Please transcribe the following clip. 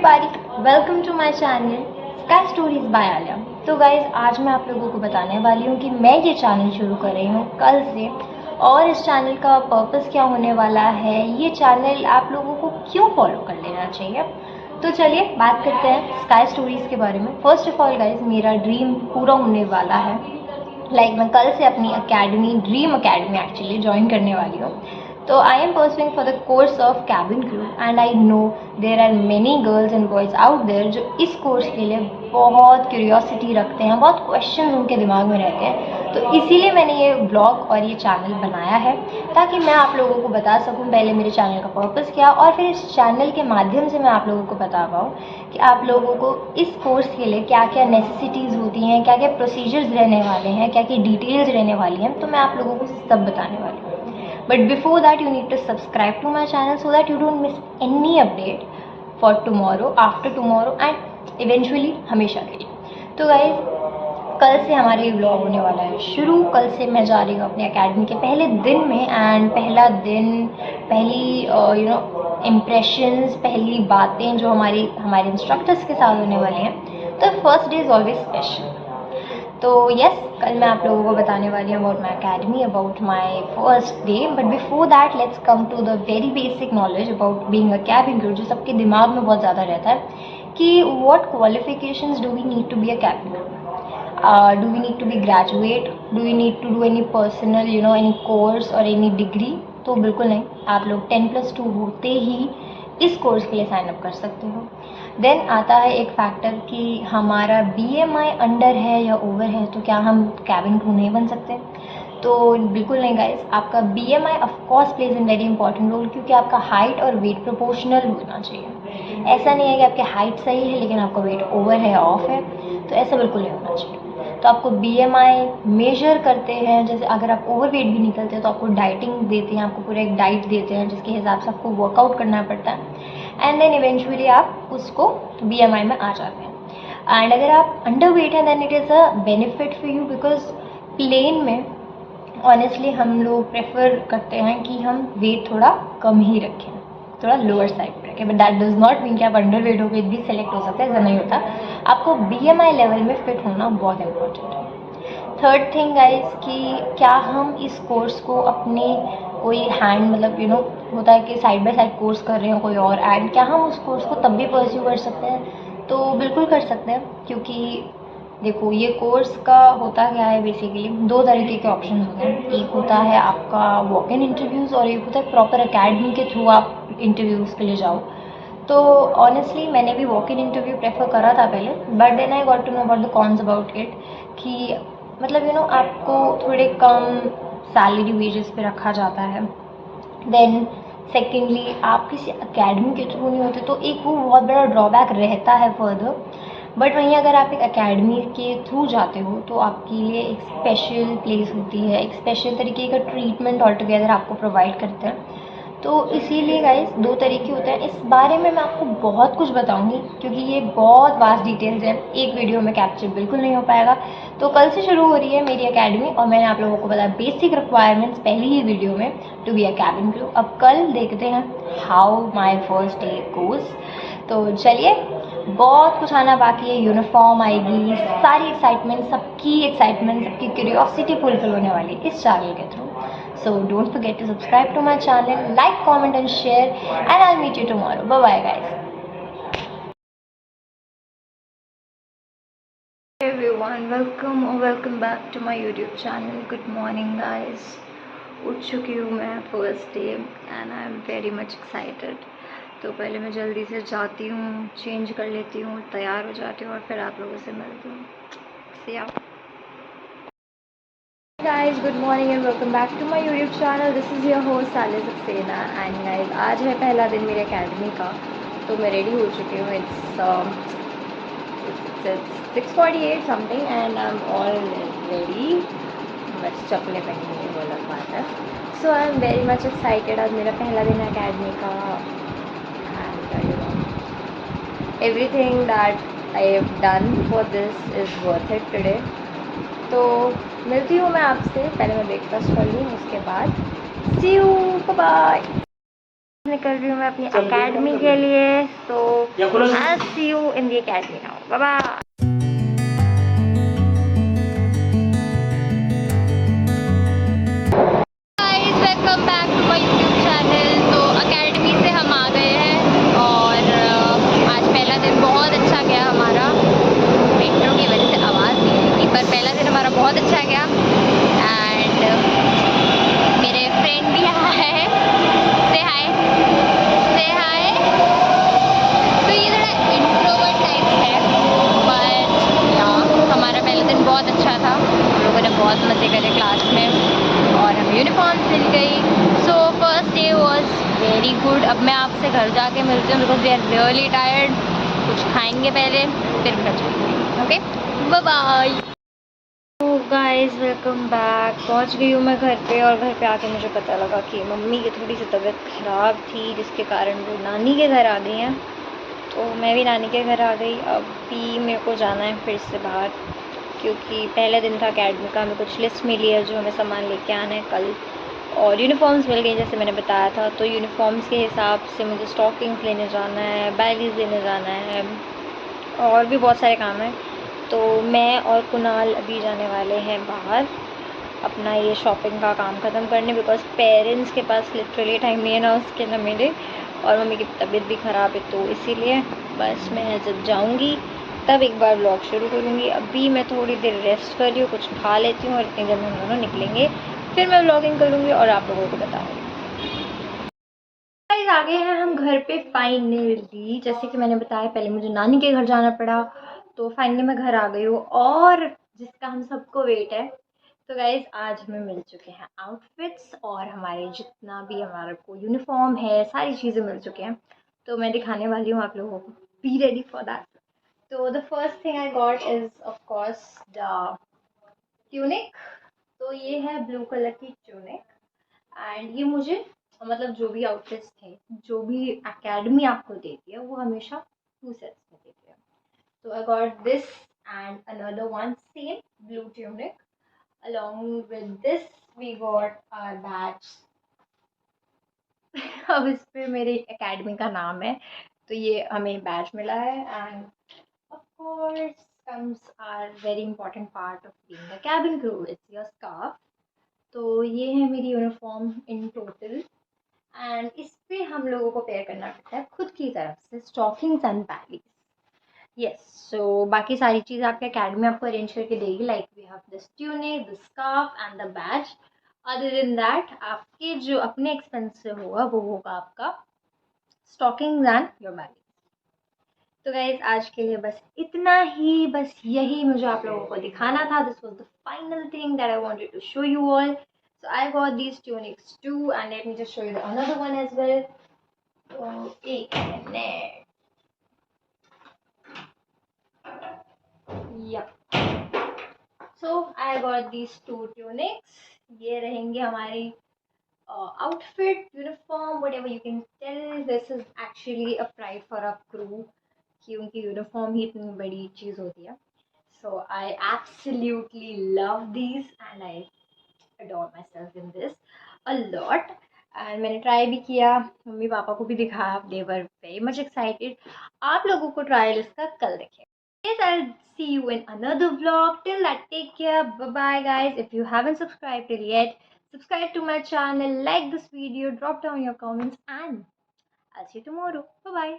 everybody, welcome to my channel Sky Stories by Alia। तो guys आज मैं आप लोगों को बताने वाली हूँ कि मैं ये चैनल शुरू कर रही हूँ कल से, और इस चैनल का पर्पस क्या होने वाला है, ये चैनल आप लोगों को क्यों फॉलो कर लेना चाहिए। तो चलिए बात करते हैं स्काई स्टोरीज़ के बारे में। फर्स्ट ऑफ ऑल गाइज, मेरा ड्रीम पूरा होने वाला है। मैं कल से अपनी academy, dream academy actually join करने वाली हूँ। तो I am pursuing for the course of cabin crew and I know there are many girls and boys out there जो इस कोर्स के लिए बहुत क्यूरियोसिटी रखते हैं, बहुत क्वेश्चन उनके दिमाग में रहते हैं। तो इसीलिए मैंने ये ब्लॉग और ये चैनल बनाया है ताकि मैं आप लोगों को बता सकूं पहले मेरे चैनल का पर्पस क्या, और फिर इस चैनल के माध्यम से मैं आप लोगों को बता पाऊँ कि आप लोगों को इस कोर्स के लिए क्या क्या नेसेसिटीज़ होती हैं, क्या क्या प्रोसीजर्स रहने वाले हैं, क्या क्या डिटेल्स रहने वाली हैं। तो मैं आप लोगों को सब बताने वाली हूँ। But before that you need to subscribe to my channel so that you don't miss any update for tomorrow, after tomorrow and eventually हमेशा के लिए। तो गाइज कल से हमारे ये व्लॉग होने वाला है शुरू। कल से मैं जा रही हूँ अपने एकेडमी के पहले दिन में, एंड पहला दिन, पहली इम्प्रेशंस, पहली बातें जो हमारे इंस्ट्रक्टर्स के साथ होने वाली हैं। तो first day is always special. तो यस, कल मैं आप लोगों को बताने वाली हूँ about my academy, about my first day. But before that let's come to the very basic knowledge about being a cabin crew, जो सबके दिमाग में बहुत ज़्यादा रहता है कि what qualifications do we need to be a cabin crew. Do we need to be graduate, do we need to do any personal any course और एनी डिग्री। तो बिल्कुल नहीं, आप लोग 10+2 होते ही इस कोर्स के लिए साइन अप कर सकते हो। देन आता है एक फैक्टर कि हमारा BMI अंडर है या ओवर है, तो क्या हम कैबिन क्रू नहीं बन सकते। तो बिल्कुल नहीं गाइस, आपका BMI of course plays in very important role, क्योंकि आपका हाइट और वेट प्रोपोर्शनल होना चाहिए। ऐसा नहीं है कि आपकी हाइट सही है लेकिन आपका वेट ओवर है या ऑफ है, तो ऐसा बिल्कुल नहीं होना चाहिए। तो आपको BMI मेजर करते हैं, जैसे अगर आप ओवर वेट भी निकलते हैं तो आपको डाइटिंग देते हैं, आपको पूरा एक डाइट देते हैं जिसके हिसाब से आपको वर्कआउट करना पड़ता है, एंड देन इवेंचुअली आप उसको BMI में आ जाते हैं। एंड अगर आप अंडर वेट हैं then it is a benefit for you, because plane में ऑनेस्टली हम लोग प्रेफर करते हैं कि हम वेट थोड़ा कम ही रखें, थोड़ा लोअर साइड पर रखें। But that does not mean कि आप अंडर वेट हो के भी सेलेक्ट हो सकते हैं, ऐसा नहीं होता। आपको BMI लेवल में फिट होना बहुत इंपॉर्टेंट है। थर्ड थिंग गाइज कि क्या हम इस कोर्स को अपने कोई हैंड होता है कि साइड बाय साइड कोर्स कर रहे हो कोई और एंड, क्या हम उस कोर्स को तब भी परस्यू कर सकते हैं। तो बिल्कुल कर सकते हैं, क्योंकि देखो ये कोर्स का होता क्या है, बेसिकली 2 तरीके के ऑप्शन होते हैं। एक होता है आपका वॉक इन इंटरव्यूज़ और एक होता है प्रॉपर अकेडमी के थ्रू आप इंटरव्यूज़ के लिए जाओ। तो ऑनेस्टली मैंने भी वॉक इन इंटरव्यू प्रेफर करा था पहले, but then I got to know about the cons about it कि आपको थोड़े कम सैलरी वेजेस पे रखा जाता है। देन सेकेंडली आप किसी अकेडमी के थ्रू नहीं होते, तो एक वो बहुत बड़ा ड्रॉबैक रहता है फर्दर। बट वहीं अगर आप एक अकेडमी के थ्रू जाते हो तो आपके लिए एक स्पेशल प्लेस होती है, एक स्पेशल तरीके का ट्रीटमेंट ऑल टुगेदर आपको प्रोवाइड करते हैं। तो इसीलिए गाइस 2 तरीके होते हैं। इस बारे में मैं आपको बहुत कुछ बताऊंगी क्योंकि ये बहुत वास्ट डिटेल्स हैं, एक वीडियो में कैप्चर बिल्कुल नहीं हो पाएगा। तो कल से शुरू हो रही है मेरी अकेडमी और मैंने आप लोगों को बताया बेसिक रिक्वायरमेंट्स पहली ही वीडियो में to be a cabin crew. अब कल देखते हैं how my first day goes. तो चलिए, बहुत कुछ आना बाकी है, यूनिफॉर्म आएगी, सारी एक्साइटमेंट, सबकी क्यूरियोसिटी फुलफिल होने वाली है इस चैनल के through. So don't forget to subscribe to my channel, like, comment and share, and I'll meet you tomorrow. Bye bye guys. Hey everyone, welcome back to my YouTube channel. Good morning guys. उठ चुकी हूँ मैं first day and I am very much excited. तो पहले मैं जल्दी से जाती हूँ, चेंज कर लेती हूँ, तैयार हो जाती हूँ और फिर आप लोगों से मिलती हूँ। See ya. Guys, good morning and welcome back to my YouTube channel. This is your host Alia Saxena and guys, आज है पहला दिन मेरे अकेडमी का। तो मैं रेडी हो चुकी हूँ। It's 6:48 something and I'm all ready. बस चप्पलें पहनी हुई वो अलग बात है। So I'm very much excited। आज मेरा पहला दिन है अकेडमी का and everything that I have done for this is worth it today। तो मिलती हूँ मैं आपसे, पहले मैं ब्रेकफास्ट कर लूँ उसके बाद सी यू, बाय बाय। निकल रही हूँ मैं अपनी अकेडमी के लिए। तो I'll see you in the academy now. Bye bye. Guys welcome back to my YouTube channel. तो एकेडमी से हम आ गए हैं और आज पहला दिन बहुत अच्छा गया हमारा। मेट्रो की वजह से आवाज़ नहीं आएगी, पर पहला दिन हमारा बहुत अच्छा गया। एंड मेरे फ्रेंड भी आया है। से हाय, से हाय। तो ये थोड़ा इंट्रोवर्ट टाइप है, बट हमारा पहला दिन बहुत अच्छा था। हम लोगों ने बहुत मज़े करे क्लास में और हमें यूनिफॉर्म मिल गई। So first day was very good. अब मैं आपसे घर जाके मिलती हूँ because we are really tired. कुछ खाएंगे पहले, फिर घर चलेंगे। Okay, bye bye. तो गाइस वेलकम बैक। पहुँच गई हूँ मैं घर पे और घर पे आके मुझे पता लगा कि मम्मी की थोड़ी सी तबीयत ख़राब थी, जिसके कारण वो नानी के घर आ गई हैं। तो मैं भी नानी के घर आ गई। अभी मेरे को जाना है फिर से बाहर, क्योंकि पहला दिन था अकेडमी का। हमें कुछ लिस्ट मिली है जो हमें सामान लेके आना है कल, और यूनिफॉर्म्स मिल गई जैसे मैंने बताया था। तो यूनिफॉर्म्स के हिसाब से मुझे स्टॉकिंग्स लेने जाना है, बैगीज़ लेने जाना है, और भी बहुत सारे काम हैं। तो मैं और कुणाल अभी जाने वाले हैं बाहर अपना ये शॉपिंग का काम ख़त्म करने, बिकॉज पेरेंट्स के पास लिटरली टाइम नहीं है ना उसके ना मेरे, और मम्मी की तबीयत भी ख़राब है। तो इसीलिए बस मैं जब जाऊँगी तब एक बार व्लॉग शुरू करूँगी। अभी मैं थोड़ी देर रेस्ट कर रही हूँ, कुछ खा लेती हूँ, और इतनी देर में हम दोनों निकलेंगे, फिर मैं व्लॉगिंग करूँगी और आप लोगों को बताऊँगी। गाइस आ गए हैं हम घर पे फाइनली। जैसे कि मैंने बताया, पहले मुझे नानी के घर जाना पड़ा, तो फाइनली मैं घर आ गई हूँ, और जिसका हम सबको वेट है। तो गाइज आज हमें मिल चुके हैं आउटफिट्स, और हमारे जितना भी हमारा को यूनिफॉर्म है, सारी चीज़ें मिल चुके हैं। तो मैं दिखाने वाली हूँ आप लोगों को। Be ready for that. तो the first thing I got is of course the tunic. तो ये है ब्लू कलर की ट्यूनिक, एंड ये मुझे मतलब जो भी आउटफिट्स थे, जो भी एकेडमी आपको देती है, वो हमेशा 2 सेट्स में देती है। तो I got this and another one same blue tunic. Along with this we got our badge. अब इस पे मेरे एकेडमी का नाम है, तो ये हमें बैच मिला है। And of course comes are very important part of being the cabin crew, it's your scarf. तो ये है मेरी यूनिफॉर्म इन टोटल, एंड इस पे हम लोगों को पेयर करना पड़ता है खुद की तरफ से stockings and baggies. Yes, so बाकी सारी चीज़ आपके अकेडमी आपको अरेंज करके देगी, like we have this tunic, the scarf and the badge. Other than that आपके जो अपने एक्सपेंस से होगा वो होगा आपका स्टॉकिंग्स एंड योर बैग। तो गाइज आज के लिए बस इतना ही, बस यही मुझे आप लोगों को दिखाना था। This was the final thing that I wanted to show you all. So I got these tunics too, and let me just show you the another one as well. तो एक minute, yeah so I got these 2 tunics. ये रहेंगे हमारी outfit, uniform, whatever you can tell. This is actually a pride for a crew, क्योंकि uniform ही इतनी बड़ी चीज़ होती है। So I absolutely love these and I adore myself in this a lot. And मैंने ट्राई भी किया, मम्मी पापा को भी दिखाया, they were very much excited। आप लोगों को ट्रायल इसका कल देखें। Yes, I'll see you in another vlog. Till that, take care. Bye bye, guys. If you haven't subscribed till yet, subscribe to my channel, like this video, drop down your comments, and I'll see you tomorrow. Bye bye.